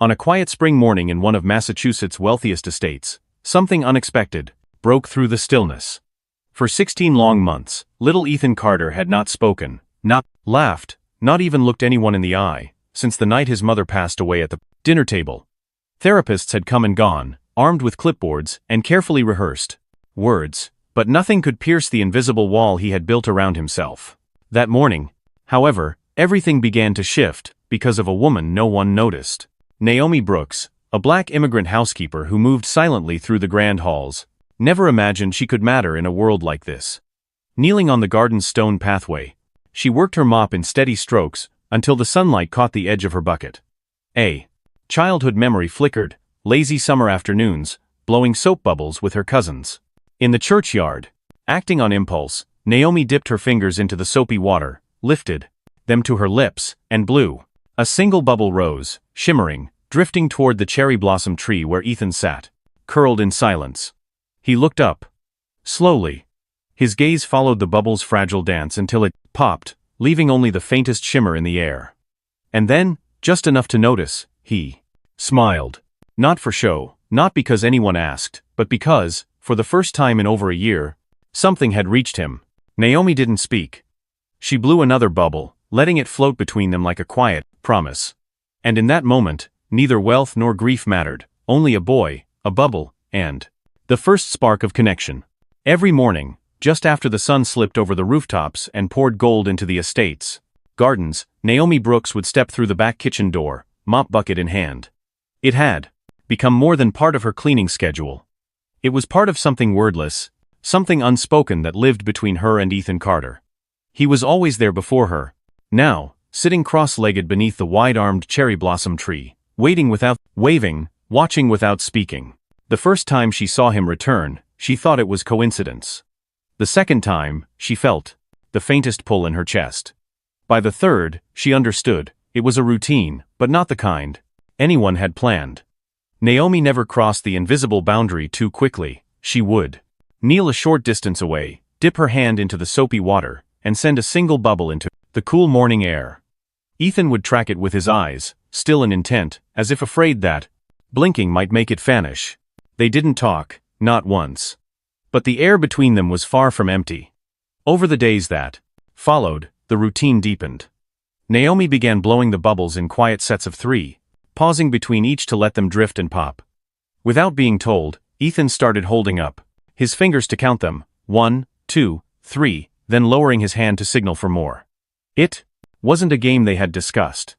On a quiet spring morning in one of Massachusetts' wealthiest estates, something unexpected broke through the stillness. For 16 long months, little Ethan Carter had not spoken, not laughed, not even looked anyone in the eye, since the night his mother passed away at the dinner table. Therapists had come and gone, armed with clipboards and carefully rehearsed words, but nothing could pierce the invisible wall he had built around himself. That morning, however, everything began to shift because of a woman no one noticed. Naomi Brooks, a black immigrant housekeeper who moved silently through the grand halls, never imagined she could matter in a world like this. Kneeling on the garden's stone pathway, she worked her mop in steady strokes until the sunlight caught the edge of her bucket. A childhood memory flickered, lazy summer afternoons, blowing soap bubbles with her cousins. In the churchyard, acting on impulse, Naomi dipped her fingers into the soapy water, lifted them to her lips, and blew. A single bubble rose, shimmering, drifting toward the cherry blossom tree where Ethan sat, curled in silence. He looked up. Slowly. His gaze followed the bubble's fragile dance until it popped, leaving only the faintest shimmer in the air. And then, just enough to notice, he smiled. Not for show, not because anyone asked, but because, for the first time in over a year, something had reached him. Naomi didn't speak. She blew another bubble, letting it float between them like a quiet promise. And in that moment, neither wealth nor grief mattered, only a boy, a bubble, and the first spark of connection. Every morning, just after the sun slipped over the rooftops and poured gold into the estate's gardens, Naomi Brooks would step through the back kitchen door, mop bucket in hand. It had become more than part of her cleaning schedule. It was part of something wordless, something unspoken that lived between her and Ethan Carter. He was always there before her, now, sitting cross-legged beneath the wide-armed cherry blossom tree, waiting without waving, watching without speaking. The first time she saw him return, she thought it was coincidence. The second time, she felt the faintest pull in her chest. By the third, she understood, it was a routine, but not the kind anyone had planned. Naomi never crossed the invisible boundary too quickly. She would kneel a short distance away, dip her hand into the soapy water, and send a single bubble into the cool morning air. Ethan would track it with his eyes, still and intent, as if afraid that blinking might make it vanish. They didn't talk, not once. But the air between them was far from empty. Over the days that followed, the routine deepened. Naomi began blowing the bubbles in quiet sets of 3, pausing between each to let them drift and pop. Without being told, Ethan started holding up his fingers to count them, 1, 2, 3, then lowering his hand to signal for more. It wasn't a game they had discussed.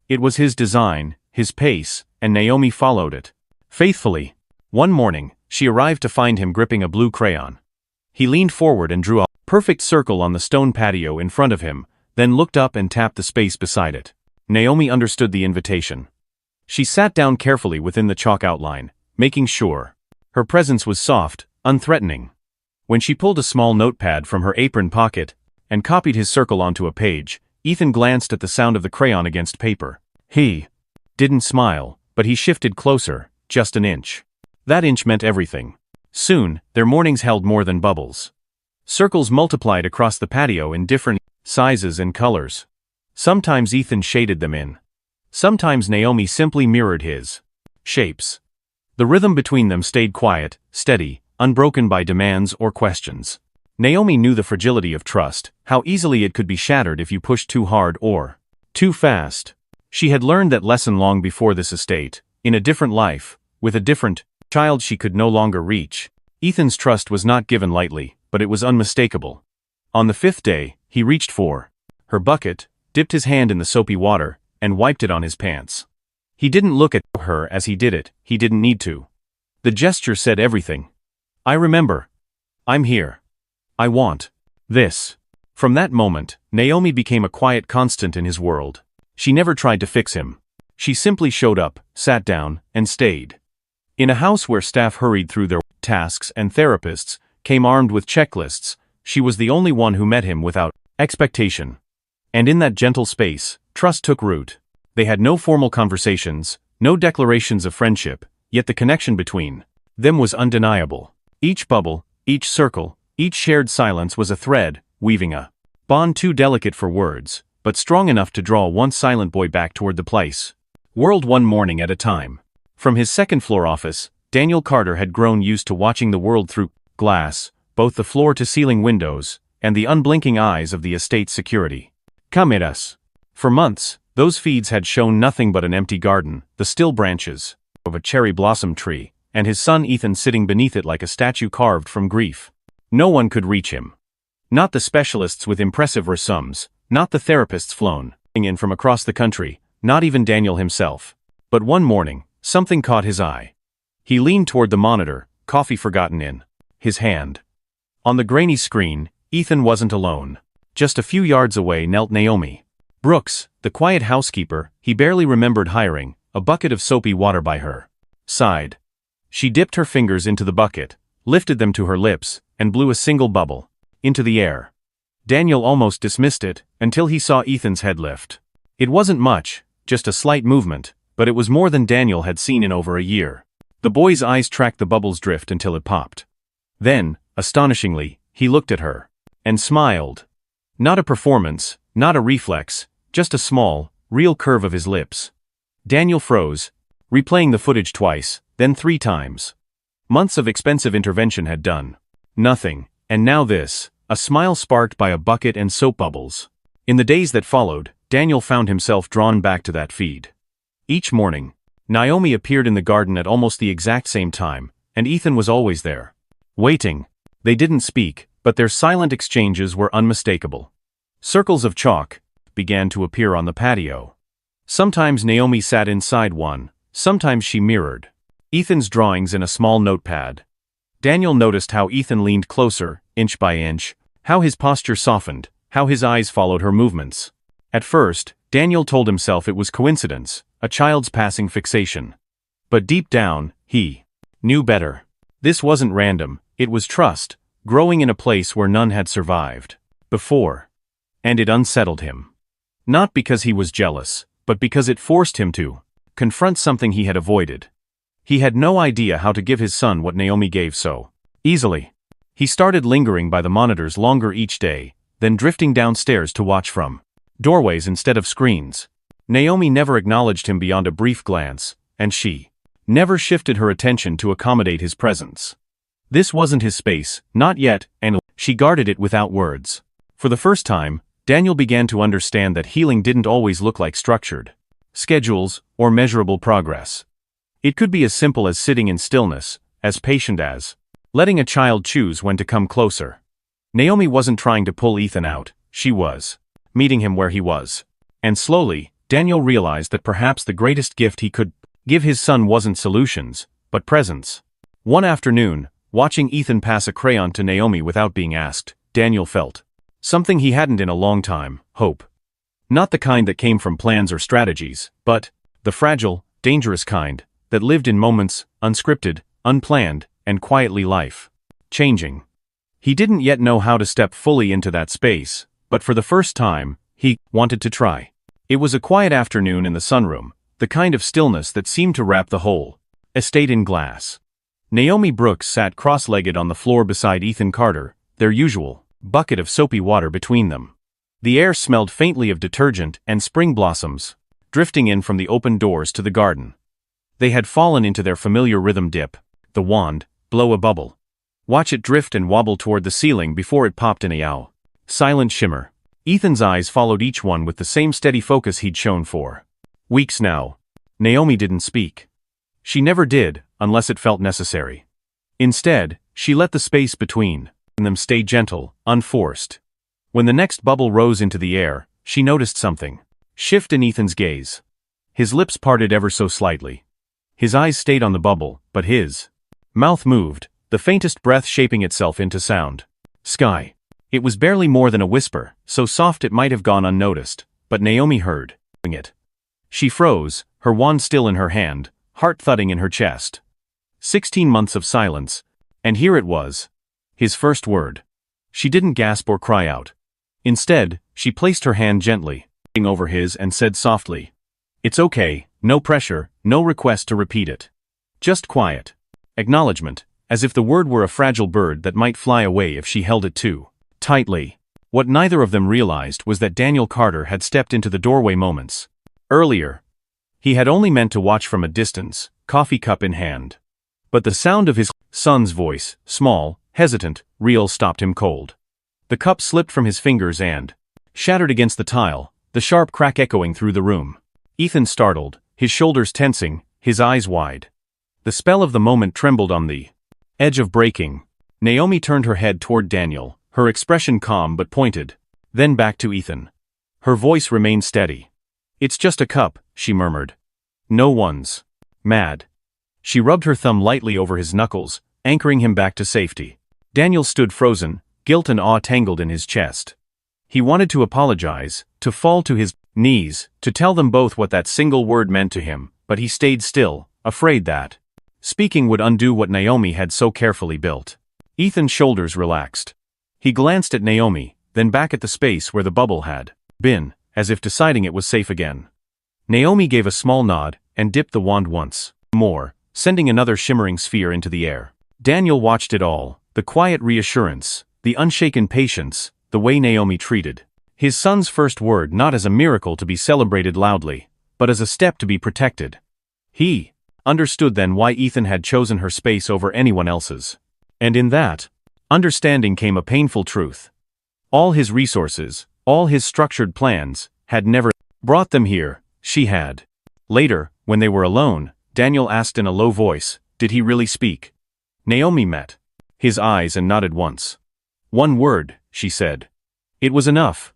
It was his design, his pace, and Naomi followed it faithfully. One morning, she arrived to find him gripping a blue crayon. He leaned forward and drew a perfect circle on the stone patio in front of him, then looked up and tapped the space beside it. Naomi understood the invitation. She sat down carefully within the chalk outline, making sure her presence was soft, unthreatening. When she pulled a small notepad from her apron pocket and copied his circle onto a page, Ethan glanced at the sound of the crayon against paper. He didn't smile, but he shifted closer, just an inch. That inch meant everything. Soon, their mornings held more than bubbles. Circles multiplied across the patio in different sizes and colors. Sometimes Ethan shaded them in. Sometimes Naomi simply mirrored his shapes. The rhythm between them stayed quiet, steady, unbroken by demands or questions. Naomi knew the fragility of trust, how easily it could be shattered if you pushed too hard or too fast. She had learned that lesson long before this estate, in a different life, with a different child she could no longer reach. Ethan's trust was not given lightly, but it was unmistakable. On the 5th day, he reached for her bucket, dipped his hand in the soapy water, and wiped it on his pants. He didn't look at her as he did it, he didn't need to. The gesture said everything. I remember. I'm here. I want this. From that moment, Naomi became a quiet constant in his world. She never tried to fix him. She simply showed up, sat down, and stayed. In a house where staff hurried through their tasks and therapists came armed with checklists, she was the only one who met him without expectation. And in that gentle space, trust took root. They had no formal conversations, no declarations of friendship, yet the connection between them was undeniable. Each bubble, each circle, each shared silence was a thread, weaving a bond too delicate for words, but strong enough to draw one silent boy back toward the place World one morning at a time. From his second-floor office, Daniel Carter had grown used to watching the world through glass, both the floor-to-ceiling windows and the unblinking eyes of the estate's security. Cameras. For months, those feeds had shown nothing but an empty garden, the still branches of a cherry blossom tree, and his son Ethan sitting beneath it like a statue carved from grief. No one could reach him. Not the specialists with impressive resumes, not the therapists flown in from across the country, not even Daniel himself. But one morning, something caught his eye. He leaned toward the monitor, coffee forgotten in his hand. On the grainy screen, Ethan wasn't alone. Just a few yards away knelt Naomi Brooks, the quiet housekeeper he barely remembered hiring, a bucket of soapy water by her side. She dipped her fingers into the bucket, lifted them to her lips, and blew a single bubble into the air. Daniel almost dismissed it, until he saw Ethan's head lift. It wasn't much, just a slight movement, but it was more than Daniel had seen in over a year. The boy's eyes tracked the bubble's drift until it popped. Then, astonishingly, he looked at her and smiled. Not a performance, not a reflex, just a small, real curve of his lips. Daniel froze, replaying the footage twice, then 3 times. Months of expensive intervention had done nothing, and now this, a smile sparked by a bucket and soap bubbles. In the days that followed, Daniel found himself drawn back to that feed. Each morning, Naomi appeared in the garden at almost the exact same time, and Ethan was always there, waiting. They didn't speak, but their silent exchanges were unmistakable. Circles of chalk began to appear on the patio. Sometimes Naomi sat inside one, sometimes she mirrored Ethan's drawings in a small notepad. Daniel noticed how Ethan leaned closer, inch by inch, how his posture softened, how his eyes followed her movements. At first, Daniel told himself it was coincidence, a child's passing fixation. But deep down, he knew better. This wasn't random, it was trust, growing in a place where none had survived before. And it unsettled him. Not because he was jealous, but because it forced him to confront something he had avoided. He had no idea how to give his son what Naomi gave so easily. He started lingering by the monitors longer each day, then drifting downstairs to watch from doorways instead of screens. Naomi never acknowledged him beyond a brief glance, and she never shifted her attention to accommodate his presence. This wasn't his space, not yet, and she guarded it without words. For the first time, Daniel began to understand that healing didn't always look like structured schedules or measurable progress. It could be as simple as sitting in stillness, as patient as letting a child choose when to come closer. Naomi wasn't trying to pull Ethan out, she was meeting him where he was. And slowly, Daniel realized that perhaps the greatest gift he could give his son wasn't solutions, but presence. One afternoon, watching Ethan pass a crayon to Naomi without being asked, Daniel felt something he hadn't in a long time: hope. Not the kind that came from plans or strategies, but the fragile, dangerous kind that lived in moments, unscripted, unplanned, and quietly life-changing. He didn't yet know how to step fully into that space, but for the first time, he wanted to try. It was a quiet afternoon in the sunroom, the kind of stillness that seemed to wrap the whole estate in glass. Naomi Brooks sat cross-legged on the floor beside Ethan Carter, their usual bucket of soapy water between them. The air smelled faintly of detergent and spring blossoms, drifting in from the open doors to the garden. They had fallen into their familiar rhythm: dip the wand, blow a bubble, watch it drift and wobble toward the ceiling before it popped in a silent shimmer. Ethan's eyes followed each one with the same steady focus he'd shown for weeks now. Naomi didn't speak. She never did, unless it felt necessary. Instead, she let the space between them stay gentle, unforced. When the next bubble rose into the air, she noticed something shift in Ethan's gaze. His lips parted ever so slightly. His eyes stayed on the bubble, but his mouth moved, the faintest breath shaping itself into sound. Sky. It was barely more than a whisper, so soft it might have gone unnoticed, but Naomi heard it. She froze, her wand still in her hand, heart thudding in her chest. 16 months of silence, and here it was. His first word. She didn't gasp or cry out. Instead, she placed her hand gently over his and said softly, "It's okay, no pressure, no request to repeat it. Just quiet. Acknowledgement, as if the word were a fragile bird that might fly away if she held it too tightly." What neither of them realized was that Daniel Carter had stepped into the doorway moments earlier. He had only meant to watch from a distance, coffee cup in hand. But the sound of his son's voice, small, hesitant, real, stopped him cold. The cup slipped from his fingers and shattered against the tile, the sharp crack echoing through the room. Ethan startled, his shoulders tensing, his eyes wide. The spell of the moment trembled on the edge of breaking. Naomi turned her head toward Daniel, her expression calm but pointed. Then back to Ethan. Her voice remained steady. "It's just a cup," she murmured. "No one's mad." She rubbed her thumb lightly over his knuckles, anchoring him back to safety. Daniel stood frozen, guilt and awe tangled in his chest. He wanted to apologize, to fall to his knees, to tell them both what that single word meant to him, but he stayed still, afraid that speaking would undo what Naomi had so carefully built. Ethan's shoulders relaxed. He glanced at Naomi, then back at the space where the bubble had been, as if deciding it was safe again. Naomi gave a small nod and dipped the wand once more, sending another shimmering sphere into the air. Daniel watched it all, the quiet reassurance, the unshaken patience, the way Naomi treated his son's first word not as a miracle to be celebrated loudly, but as a step to be protected. He understood then why Ethan had chosen her space over anyone else's. And in that understanding came a painful truth. All his resources, all his structured plans, had never brought them here. She had. Later, when they were alone, Daniel asked in a low voice, "Did he really speak?" Naomi met his eyes and nodded once. "One word," she said. It was enough.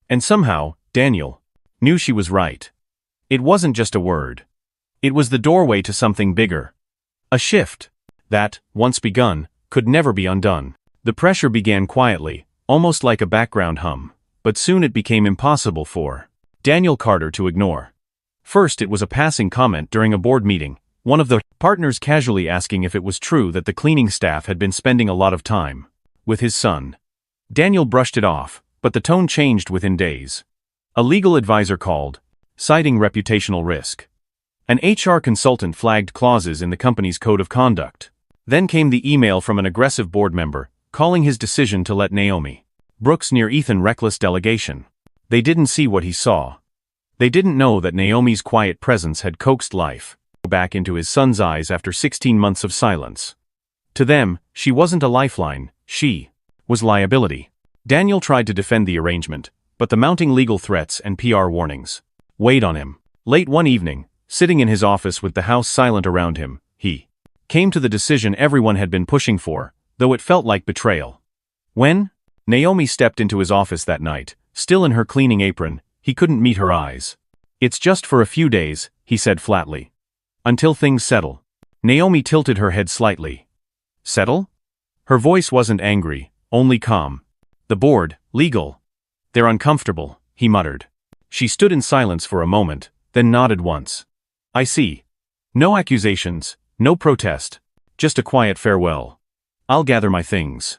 And somehow, Daniel knew she was right. It wasn't just a word. It was the doorway to something bigger. A shift that, once begun, could never be undone. The pressure began quietly, almost like a background hum, but soon it became impossible for Daniel Carter to ignore. First, it was a passing comment during a board meeting, one of the partners casually asking if it was true that the cleaning staff had been spending a lot of time with his son. Daniel brushed it off, but the tone changed within days. A legal advisor called, citing reputational risk. An HR consultant flagged clauses in the company's code of conduct. Then came the email from an aggressive board member, calling his decision to let Naomi Brooks near Ethan reckless delegation. They didn't see what he saw. They didn't know that Naomi's quiet presence had coaxed life back into his son's eyes after 16 months of silence. To them, she wasn't a lifeline, she was liability. Daniel tried to defend the arrangement, but the mounting legal threats and PR warnings weighed on him. Late one evening, sitting in his office with the house silent around him, he came to the decision everyone had been pushing for, though it felt like betrayal. When Naomi stepped into his office that night, still in her cleaning apron, he couldn't meet her eyes. "It's just for a few days," he said flatly. "Until things settle." Naomi tilted her head slightly. "Settle?" Her voice wasn't angry, only calm. "The board, legal. They're uncomfortable," he muttered. She stood in silence for a moment, then nodded once. "I see. No accusations, no protest, just a quiet farewell. I'll gather my things."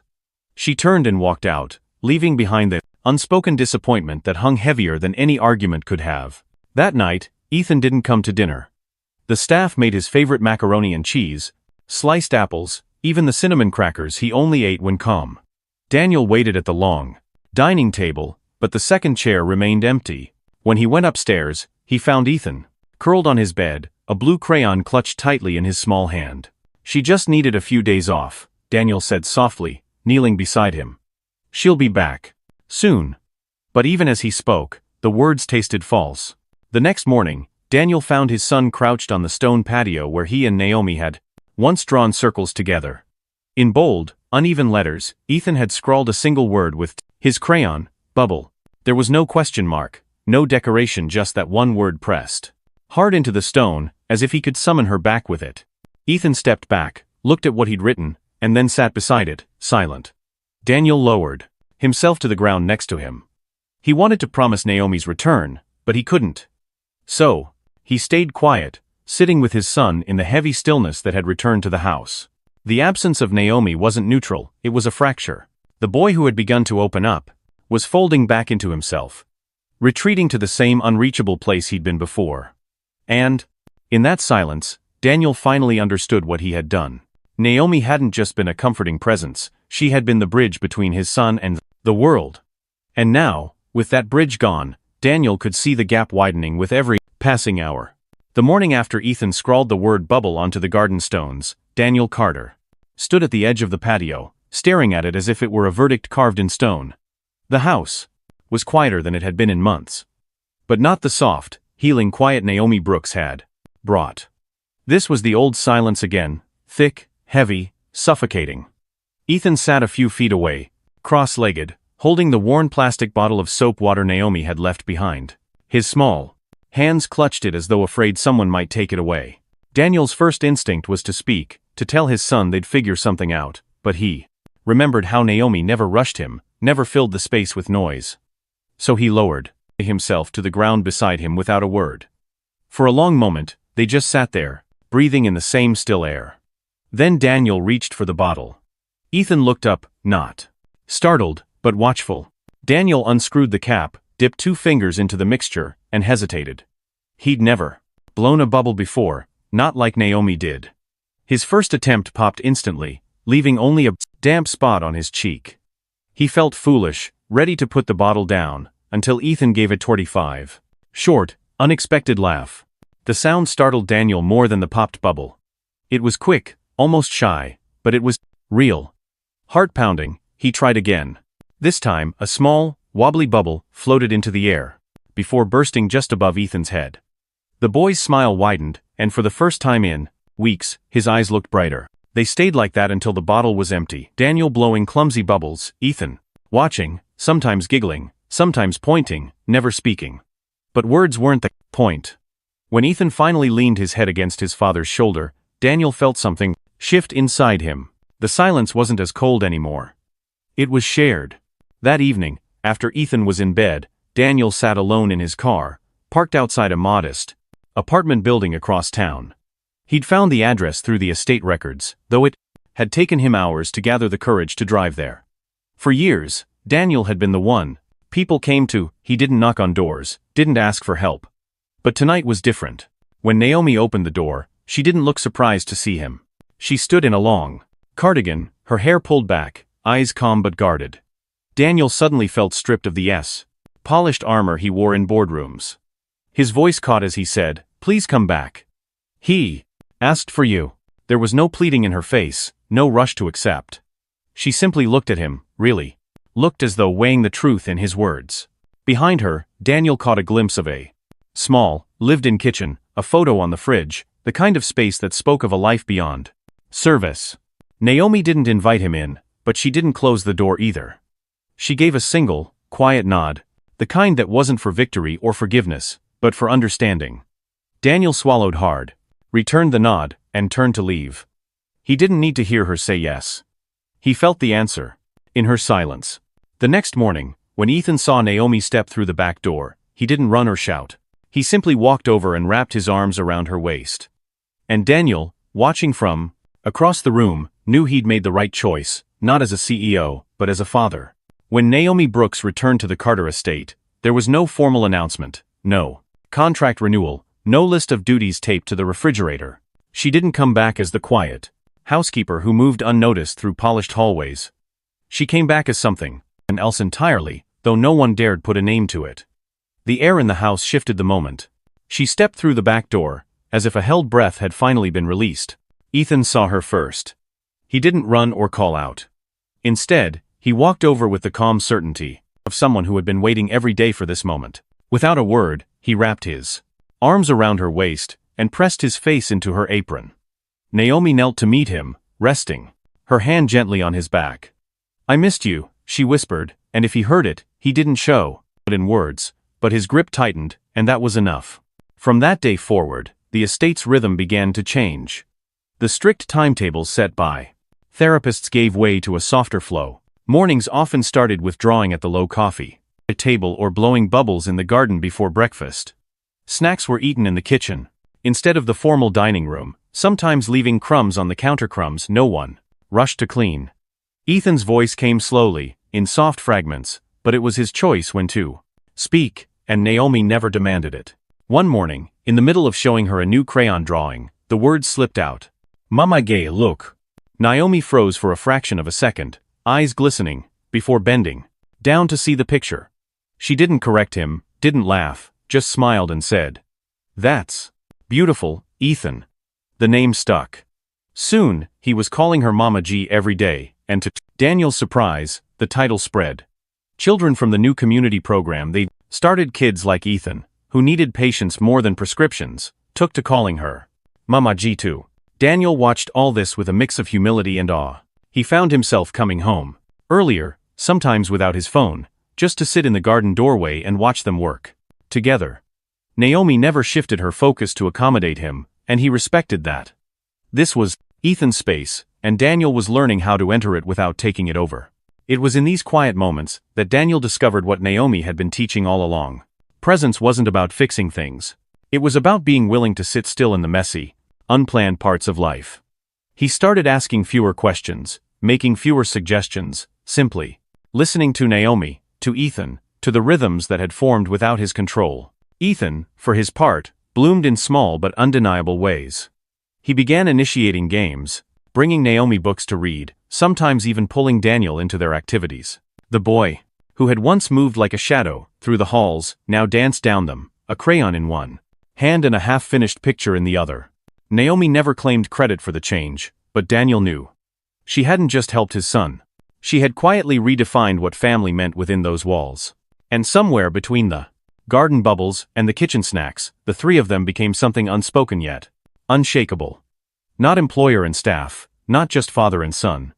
She turned and walked out, leaving behind the unspoken disappointment that hung heavier than any argument could have. That night, Ethan didn't come to dinner. The staff made his favorite macaroni and cheese, sliced apples, even the cinnamon crackers he only ate when calm. Daniel waited at the long dining table, but the second chair remained empty. When he went upstairs, he found Ethan curled on his bed, a blue crayon clutched tightly in his small hand. "She just needed a few days off," Daniel said softly, kneeling beside him. "She'll be back soon." But even as he spoke, the words tasted false. The next morning, Daniel found his son crouched on the stone patio where he and Naomi had once drawn circles together. In bold, uneven letters, Ethan had scrawled a single word with his crayon, "Bubble." There was no question mark, no decoration, just that one word pressed hard into the stone, as if he could summon her back with it. Ethan stepped back, looked at what he'd written, and then sat beside it, silent. Daniel lowered himself to the ground next to him. He wanted to promise Naomi's return, but he couldn't. So, he stayed quiet, sitting with his son in the heavy stillness that had returned to the house. The absence of Naomi wasn't neutral, it was a fracture. The boy who had begun to open up was folding back into himself, retreating to the same unreachable place he'd been before. And, in that silence, Daniel finally understood what he had done. Naomi hadn't just been a comforting presence, she had been the bridge between his son and the world. And now, with that bridge gone, Daniel could see the gap widening with every passing hour. The morning after Ethan scrawled the word bubble onto the garden stones, Daniel Carter stood at the edge of the patio, staring at it as if it were a verdict carved in stone. The house was quieter than it had been in months. But not the soft, healing quiet Naomi Brooks had brought. This was the old silence again, thick, heavy, suffocating. Ethan sat a few feet away, cross-legged, holding the worn plastic bottle of soap water Naomi had left behind. His small hands clutched it as though afraid someone might take it away. Daniel's first instinct was to speak, to tell his son they'd figure something out, but he remembered how Naomi never rushed him, never filled the space with noise. So he lowered himself to the ground beside him without a word. For a long moment, they just sat there, breathing in the same still air. Then Daniel reached for the bottle. Ethan looked up, not startled, but watchful. Daniel unscrewed the cap, dipped 2 fingers into the mixture, and hesitated. He'd never blown a bubble before, not like Naomi did. His first attempt popped instantly, leaving only a damp spot on his cheek. He felt foolish, ready to put the bottle down, until Ethan gave a 25 short, unexpected laugh. The sound startled Daniel more than the popped bubble. It was quick, almost shy, but it was real. Heart-pounding, he tried again. This time, a small, wobbly bubble floated into the air, before bursting just above Ethan's head. The boy's smile widened, and for the first time in weeks, his eyes looked brighter. They stayed like that until the bottle was empty. Daniel blowing clumsy bubbles, Ethan watching, sometimes giggling, sometimes pointing, never speaking. But words weren't the point. When Ethan finally leaned his head against his father's shoulder, Daniel felt something shift inside him. The silence wasn't as cold anymore. It was shared. That evening, after Ethan was in bed, Daniel sat alone in his car, parked outside a modest apartment building across town. He'd found the address through the estate records, though it had taken him hours to gather the courage to drive there. For years, Daniel had been the one people came to. He didn't knock on doors, didn't ask for help. But tonight was different. When Naomi opened the door, she didn't look surprised to see him. She stood in a long cardigan, her hair pulled back, eyes calm but guarded. Daniel suddenly felt stripped of the polished armor he wore in boardrooms. His voice caught as he said, "Please come back. He asked for you." There was no pleading in her face, no rush to accept. She simply looked at him, really. Looked as though weighing the truth in his words. Behind her, Daniel caught a glimpse of a small, lived-in kitchen, a photo on the fridge, the kind of space that spoke of a life beyond service. Naomi didn't invite him in, but she didn't close the door either. She gave a single, quiet nod, the kind that wasn't for victory or forgiveness, but for understanding. Daniel swallowed hard, returned the nod, and turned to leave. He didn't need to hear her say yes. He felt the answer in her silence. The next morning, when Ethan saw Naomi step through the back door, he didn't run or shout. He simply walked over and wrapped his arms around her waist. And Daniel, watching from across the room, knew he'd made the right choice, not as a CEO, but as a father. When Naomi Brooks returned to the Carter estate, there was no formal announcement, no contract renewal, no list of duties taped to the refrigerator. She didn't come back as the quiet housekeeper who moved unnoticed through polished hallways. She came back as something else entirely, though no one dared put a name to it. The air in the house shifted the moment. She stepped through the back door, as if a held breath had finally been released. Ethan saw her first. He didn't run or call out. Instead, he walked over with the calm certainty of someone who had been waiting every day for this moment. Without a word, he wrapped his arms around her waist and pressed his face into her apron. Naomi knelt to meet him, resting her hand gently on his back. "I missed you," she whispered, and if he heard it, he didn't show it in words, but his grip tightened, and that was enough. From that day forward, the estate's rhythm began to change. The strict timetables set by therapists gave way to a softer flow. Mornings often started with drawing at the low coffee table or blowing bubbles in the garden before breakfast. Snacks were eaten in the kitchen, instead of the formal dining room, sometimes leaving crumbs on the counter, crumbs no one rushed to clean. Ethan's voice came slowly, in soft fragments, but it was his choice when to speak, and Naomi never demanded it. One morning, in the middle of showing her a new crayon drawing, the words slipped out. "Mama gay, look." Naomi froze for a fraction of a second, eyes glistening, before bending down to see the picture. She didn't correct him, didn't laugh, just smiled and said, "That's Beautiful, Ethan. The name stuck. Soon, he was calling her Mama G every day, and to Daniel's surprise, the title spread. Children from the new community program they started kids like Ethan, who needed patience more than prescriptions, took to calling her Mama G too. Daniel watched all this with a mix of humility and awe. He found himself coming home earlier, sometimes without his phone, just to sit in the garden doorway and watch them work together. Naomi never shifted her focus to accommodate him, and he respected that. This was Ethan's space, and Daniel was learning how to enter it without taking it over. It was in these quiet moments that Daniel discovered what Naomi had been teaching all along. Presence wasn't about fixing things. It was about being willing to sit still in the messy, unplanned parts of life. He started asking fewer questions, making fewer suggestions, simply listening to Naomi, to Ethan, to the rhythms that had formed without his control. Ethan, for his part, bloomed in small but undeniable ways. He began initiating games, bringing Naomi books to read, sometimes even pulling Daniel into their activities. The boy, who had once moved like a shadow through the halls, now danced down them, a crayon in one hand and a half-finished picture in the other. Naomi never claimed credit for the change, but Daniel knew. She hadn't just helped his son. She had quietly redefined what family meant within those walls. And somewhere between the garden bubbles and the kitchen snacks, the three of them became something unspoken yet unshakable. Not employer and staff, not just father and son,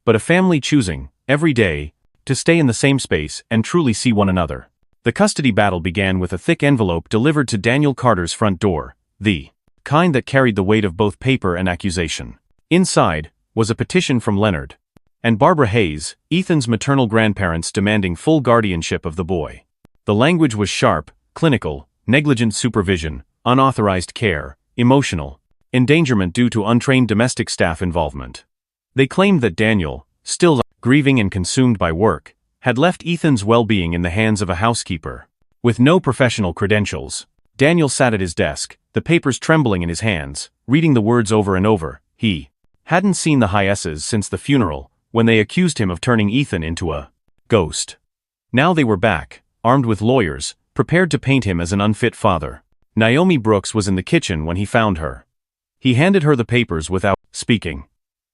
but a family choosing, every day, to stay in the same space and truly see one another. The custody battle began with a thick envelope delivered to Daniel Carter's front door, the kind that carried the weight of both paper and accusation. Inside was a petition from Leonard and Barbara Hayes, Ethan's maternal grandparents, demanding full guardianship of the boy. The language was sharp, clinical, negligent supervision, unauthorized care, emotional endangerment due to untrained domestic staff involvement. They claimed that Daniel, still grieving and consumed by work, had left Ethan's well-being in the hands of a housekeeper. With no professional credentials, Daniel sat at his desk, the papers trembling in his hands, reading the words over and over. He hadn't seen the Hayes's since the funeral, when they accused him of turning Ethan into a ghost. Now they were back, armed with lawyers, prepared to paint him as an unfit father. Naomi Brooks was in the kitchen when he found her. He handed her the papers without speaking.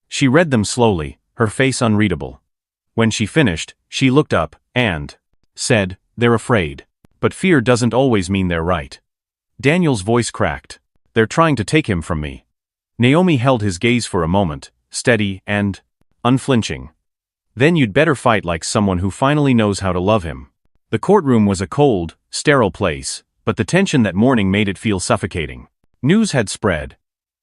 She read them slowly, her face unreadable. When she finished, she looked up and said, "They're afraid. But fear doesn't always mean they're right." Daniel's voice cracked. "They're trying to take him from me." Naomi held his gaze for a moment, steady and unflinching. "Then you'd better fight like someone who finally knows how to love him." The courtroom was a cold, sterile place, but the tension that morning made it feel suffocating. News had spread.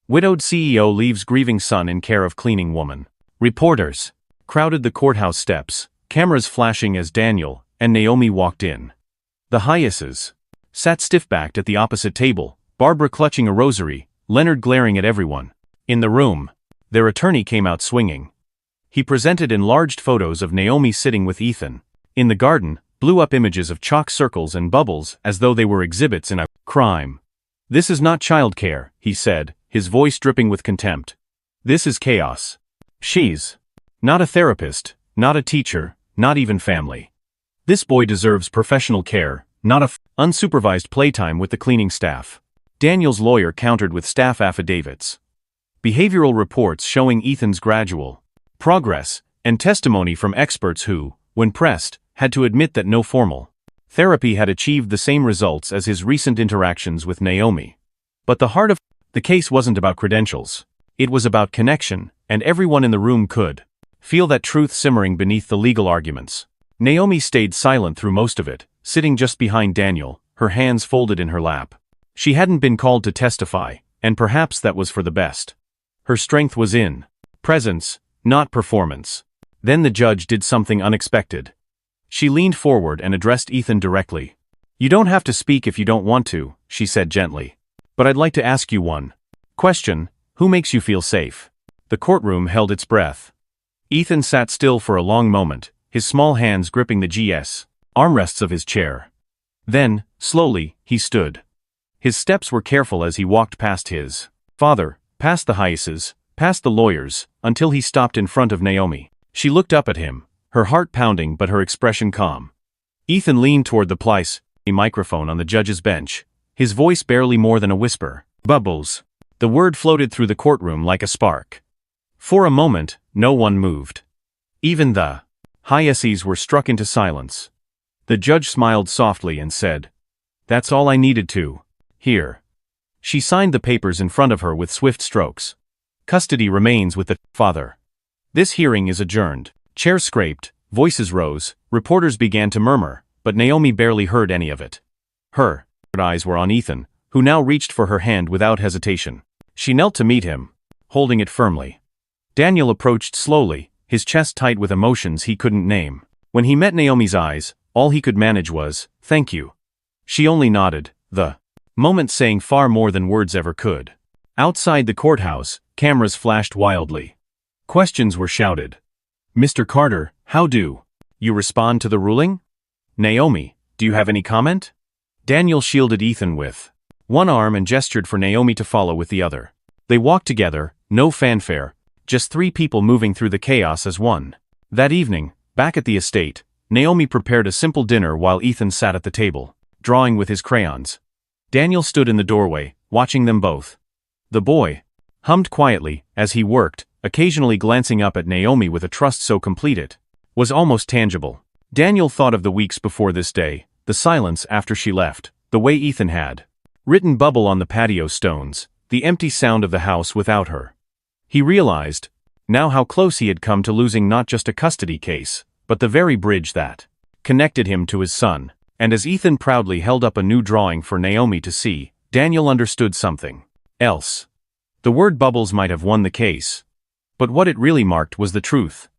Widowed CEO leaves grieving son in care of cleaning woman. Reporters crowded the courthouse steps, cameras flashing as Daniel and Naomi walked in. The Hayes's sat stiff-backed at the opposite table, Barbara clutching a rosary, Leonard glaring at everyone. In the room, their attorney came out swinging. He presented enlarged photos of Naomi sitting with Ethan. In the garden, blew up images of chalk circles and bubbles as though they were exhibits in a crime. "This is not childcare," he said, his voice dripping with contempt. "This is chaos. She's not a therapist, not a teacher, not even family. This boy deserves professional care, not unsupervised playtime with the cleaning staff." Daniel's lawyer countered with staff affidavits, behavioral reports showing Ethan's gradual progress, and testimony from experts who, when pressed, had to admit that no formal therapy had achieved the same results as his recent interactions with Naomi. But the heart of the case wasn't about credentials. It was about connection, and everyone in the room could feel that truth simmering beneath the legal arguments. Naomi stayed silent through most of it, sitting just behind Daniel, her hands folded in her lap. She hadn't been called to testify, and perhaps that was for the best. Her strength was in presence, not performance. Then the judge did something unexpected. She leaned forward and addressed Ethan directly. "You don't have to speak if you don't want to," she said gently. "But I'd like to ask you one question. Who makes you feel safe?" The courtroom held its breath. Ethan sat still for a long moment, his small hands gripping the armrests of his chair. Then, slowly, he stood. His steps were careful as he walked past his father, past the Hayes's, past the lawyers, until he stopped in front of Naomi. She looked up at him, her heart pounding but her expression calm. Ethan leaned toward the microphone on the judge's bench, his voice barely more than a whisper. Bubbles. The word floated through the courtroom like a spark. For a moment, no one moved. Even the highesses were struck into silence. The judge smiled softly and said, "That's all I needed to hear." She signed the papers in front of her with swift strokes. "Custody remains with the father. This hearing is adjourned." Chairs scraped, voices rose, reporters began to murmur, but Naomi barely heard any of it. Her eyes were on Ethan, who now reached for her hand without hesitation. She knelt to meet him, holding it firmly. Daniel approached slowly, his chest tight with emotions he couldn't name. When he met Naomi's eyes, all he could manage was, "Thank you." She only nodded, the moment saying far more than words ever could. Outside the courthouse, cameras flashed wildly. Questions were shouted. "Mr. Carter, how do you respond to the ruling? Naomi, do you have any comment?" Daniel shielded Ethan with one arm and gestured for Naomi to follow with the other. They walked together, no fanfare, just three people moving through the chaos as one. That evening, back at the estate, Naomi prepared a simple dinner while Ethan sat at the table, drawing with his crayons. Daniel stood in the doorway, watching them both. The boy hummed quietly as he worked, occasionally glancing up at Naomi with a trust so complete it was almost tangible. Daniel thought of the weeks before this day, the silence after she left, the way Ethan had written bubble on the patio stones, the empty sound of the house without her. He realized now how close he had come to losing not just a custody case, but the very bridge that connected him to his son. And as Ethan proudly held up a new drawing for Naomi to see, Daniel understood something else. The word bubbles might have won the case, but what it really marked was the truth.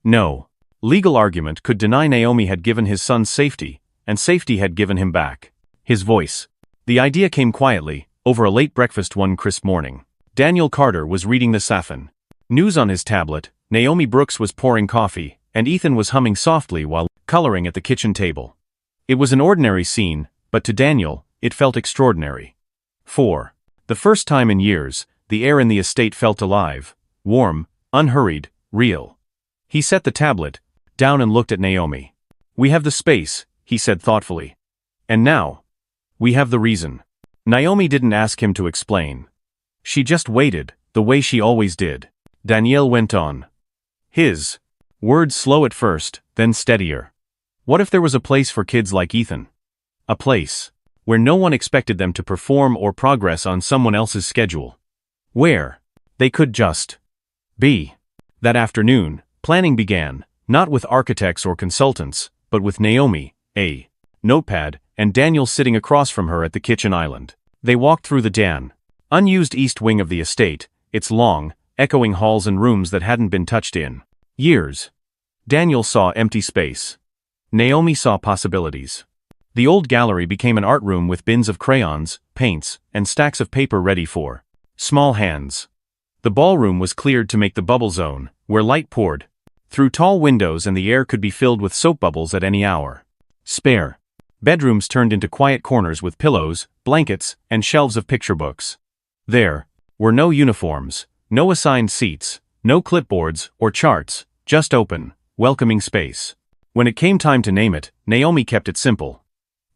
No legal argument could deny Naomi had given his son safety, and safety had given him back his voice. The idea came quietly, over a late breakfast one crisp morning. Daniel Carter was reading the Saffin news on his tablet, Naomi Brooks was pouring coffee, and Ethan was humming softly while coloring at the kitchen table. It was an ordinary scene, but to Daniel, it felt extraordinary. For the first time in years, the air in the estate felt alive, warm, unhurried, real. He set the tablet down and looked at Naomi. "We have the space," he said thoughtfully. "And now, we have the reason." Naomi didn't ask him to explain. She just waited, the way she always did. Daniel went on. His words slow at first, then steadier. What if there was a place for kids like Ethan? A place where no one expected them to perform or progress on someone else's schedule. Where they could just be. That afternoon, planning began, not with architects or consultants, but with Naomi, a notepad, and Daniel sitting across from her at the kitchen island. They walked through the unused east wing of the estate, its long, echoing halls and rooms that hadn't been touched in years. Daniel saw empty space. Naomi saw possibilities. The old gallery became an art room with bins of crayons, paints, and stacks of paper ready for small hands. The ballroom was cleared to make the bubble zone, where light poured through tall windows and the air could be filled with soap bubbles at any hour. Spare bedrooms turned into quiet corners with pillows, blankets, and shelves of picture books. There were no uniforms, no assigned seats, no clipboards or charts, just open, welcoming space. When it came time to name it, Naomi kept it simple.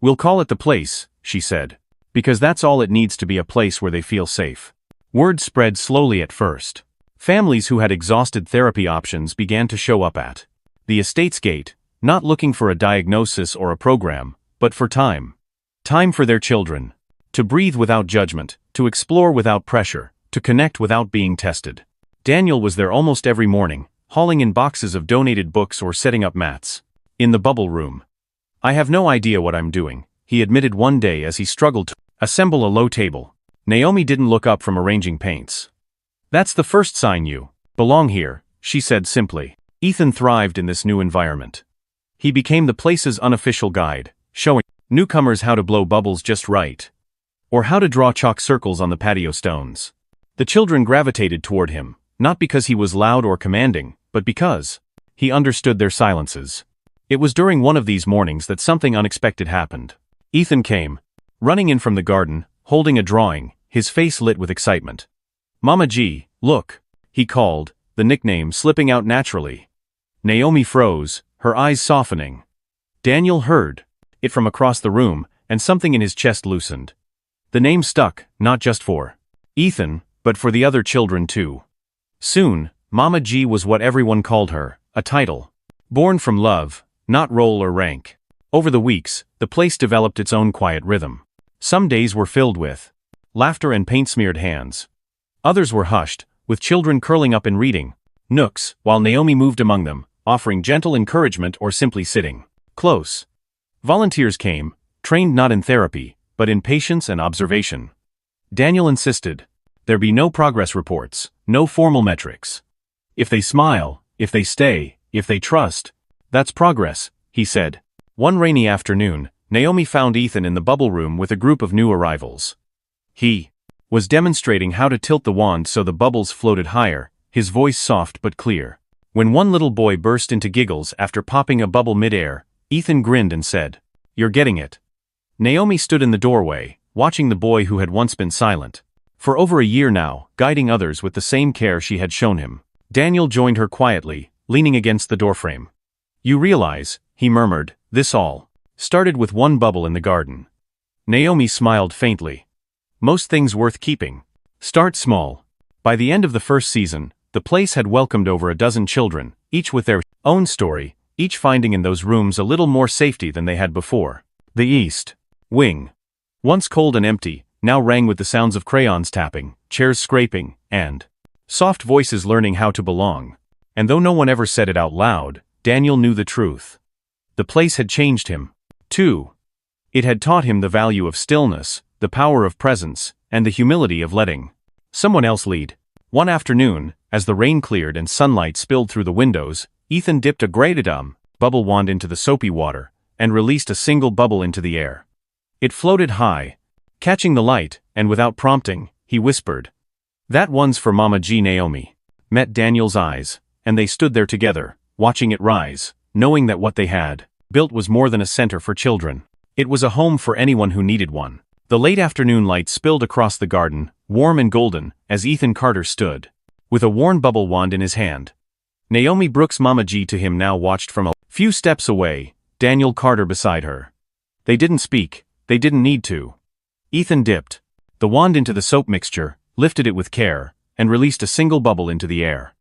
"We'll call it the place," she said, "because that's all it needs to be a place where they feel safe." Word spread slowly at first. Families who had exhausted therapy options began to show up at the estate's gate, not looking for a diagnosis or a program, but for time. Time for their children. To breathe without judgment, to explore without pressure, to connect without being tested. Daniel was there almost every morning, hauling in boxes of donated books or setting up mats. In the bubble room. "I have no idea what I'm doing," he admitted one day as he struggled to assemble a low table. Naomi didn't look up from arranging paints. "That's the first sign you belong here," she said simply. Ethan thrived in this new environment. He became the place's unofficial guide, showing newcomers how to blow bubbles just right, or how to draw chalk circles on the patio stones. The children gravitated toward him, not because he was loud or commanding, but because he understood their silences. It was during one of these mornings that something unexpected happened. Ethan came, running in from the garden, holding a drawing, his face lit with excitement. "Mama G, look," he called, the nickname slipping out naturally. Naomi froze, her eyes softening. Daniel heard it from across the room, and something in his chest loosened. The name stuck, not just for Ethan, but for the other children too. Soon, Mama G was what everyone called her, a title. Born from love, not role or rank. Over the weeks, the place developed its own quiet rhythm. Some days were filled with laughter and paint-smeared hands. Others were hushed, with children curling up and reading nooks, while Naomi moved among them, offering gentle encouragement or simply sitting close. Volunteers came, trained not in therapy, but in patience and observation. Daniel insisted there be no progress reports, no formal metrics. If they smile, if they stay, if they trust, that's progress, he said. One rainy afternoon, Naomi found Ethan in the bubble room with a group of new arrivals. He was demonstrating how to tilt the wand so the bubbles floated higher, his voice soft but clear. When one little boy burst into giggles after popping a bubble mid-air, Ethan grinned and said, "You're getting it." Naomi stood in the doorway, watching the boy who had once been silent. For over a year now, guiding others with the same care she had shown him. Daniel joined her quietly, leaning against the doorframe. "You realize," he murmured, "this all started with one bubble in the garden." Naomi smiled faintly. Most things worth keeping start small. By the end of the first season, the place had welcomed over a dozen children, each with their own story, each finding in those rooms a little more safety than they had before. The East Wing, once cold and empty, now rang with the sounds of crayons tapping, chairs scraping, and soft voices learning how to belong. And though no one ever said it out loud, Daniel knew the truth. The place had changed him, too. It had taught him the value of stillness, the power of presence, and the humility of letting someone else lead. One afternoon, as the rain cleared and sunlight spilled through the windows, Ethan dipped a great bubble wand into the soapy water, and released a single bubble into the air. It floated high, catching the light, and without prompting, he whispered, "That one's for Mama G." Naomi met Daniel's eyes, and they stood there together, watching it rise, knowing that what they had built was more than a center for children. It was a home for anyone who needed one. The late afternoon light spilled across the garden, warm and golden, as Ethan Carter stood, with a worn bubble wand in his hand. Naomi Brooks' Mama G to him now watched from a few steps away, Daniel Carter beside her. They didn't speak, they didn't need to. Ethan dipped the wand into the soap mixture, lifted it with care, and released a single bubble into the air.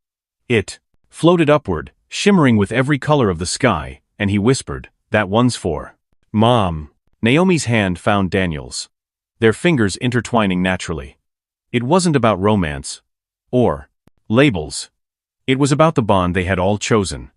It floated upward, shimmering with every color of the sky, and he whispered, "That one's for Mom." Naomi's hand found Daniel's, their fingers intertwining naturally. It wasn't about romance or labels. It was about the bond they had all chosen.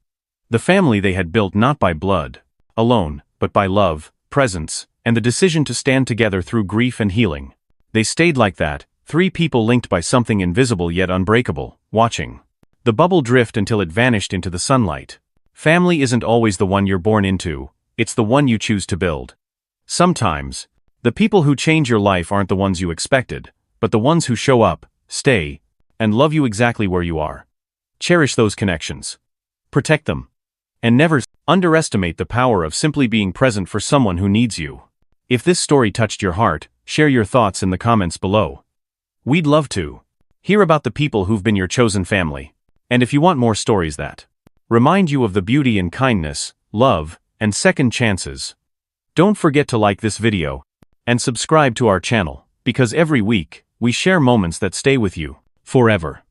The family they had built not by blood alone, but by love, presence, and the decision to stand together through grief and healing. They stayed like that, three people linked by something invisible yet unbreakable, watching the bubble drift until it vanished into the sunlight. Family isn't always the one you're born into, it's the one you choose to build. Sometimes, the people who change your life aren't the ones you expected, but the ones who show up, stay, and love you exactly where you are. Cherish those connections. Protect them. And never underestimate the power of simply being present for someone who needs you. If this story touched your heart, share your thoughts in the comments below. We'd love to hear about the people who've been your chosen family. And if you want more stories that remind you of the beauty in kindness, love, and second chances, don't forget to like this video and subscribe to our channel, because every week, we share moments that stay with you forever.